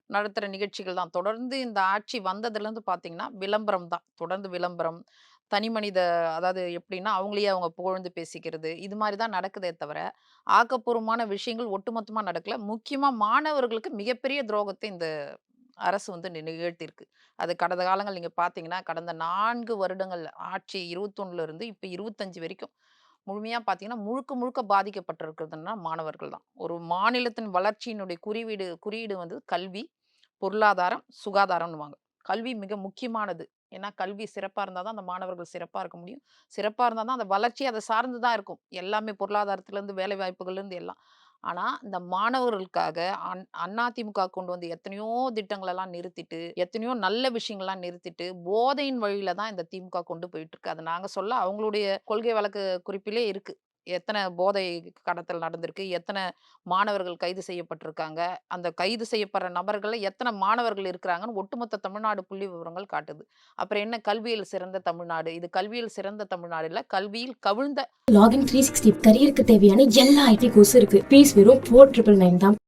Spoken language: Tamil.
நடத்துற நிகழ்ச்சிகள் தான். தொடர்ந்து இந்த ஆட்சி வந்ததுலேருந்து பார்த்தீங்கன்னா, விளம்பரம் தான். தொடர்ந்து விளம்பரம், தனிமனித அதாவது எப்படின்னா, அவங்களையே அவங்க புகழ்ந்து பேசிக்கிறது. இது மாரி தான் நடக்குதே தவிர, ஆக்கப்பூர்வமான விஷயங்கள் ஒட்டுமொத்தமா நடக்கல. முக்கியமா மாணவர்களுக்கு மிகப்பெரிய துரோகத்த இந்த அரசு வந்து நிகழ்த்தியிருக்கு. அது கடந்த காலங்கள் நீங்க பார்த்தீங்கன்னா, கடந்த 4 வருடங்கள் ஆட்சி 21ல இருந்து இப்ப 25 வரைக்கும் முழுமையா பார்த்தீங்கன்னா, முழுக்க முழுக்க பாதிக்கப்பட்டிருக்கிறதுன்னா மாணவர்கள் தான். ஒரு மாநிலத்தின் வளர்ச்சியினுடைய குறியீடு வந்து கல்வி, பொருளாதாரம், சுகாதாரம்னுவாங்க. கல்வி மிக முக்கியமானது. ஏன்னா, கல்வி சிறப்பா இருந்தா தான் அந்த மாணவர்கள் சிறப்பா இருக்க முடியும். சிறப்பா இருந்தா தான் அந்த வளர்ச்சி அத சார்ந்து தான் இருக்கும். எல்லாமே பொருளாதாரத்திலருந்து, வேலை வாய்ப்புகள்லேருந்து எல்லாம். ஆனா, இந்த மாணவர்களுக்காக அதிமுக கொண்டு வந்த எத்தனையோ திட்டங்களெல்லாம் நிறுத்திட்டு, எத்தனையோ நல்ல விஷயங்கள்லாம் நிறுத்திட்டு, போதையின் வழியில தான் இந்த திமுக கொண்டு போயிட்டுருக்கு. அத நாங்க சொல்ல அவங்களுடைய கொள்கை வழக்கு குறிப்பிலே இருக்கு. எத்தன போதை கடத்தல் நடந்திருக்கு, எத்தன மாணவர்கள் கைது செய்யப்பட்டிருக்காங்க. அந்த கைது செய்யப்படுற நபர்கள்ல எத்தன மாணவர்கள் இருக்கிறாங்கன்னு ஒட்டுமொத்த தமிழ்நாடு புள்ளி விவரங்கள் காட்டுது. அப்புறம் என்ன கல்வியில் சிறந்த தமிழ்நாடு. இது கல்வியில் சிறந்த தமிழ்நாடு இல்ல, கல்வியில் கவிழ்ந்த லாகின் 360 கரியருக்கு தேவையான எல்லா ஐடி கோர்ஸும் இருக்கு. ஃபீஸ் வெறும் 4999 தான்.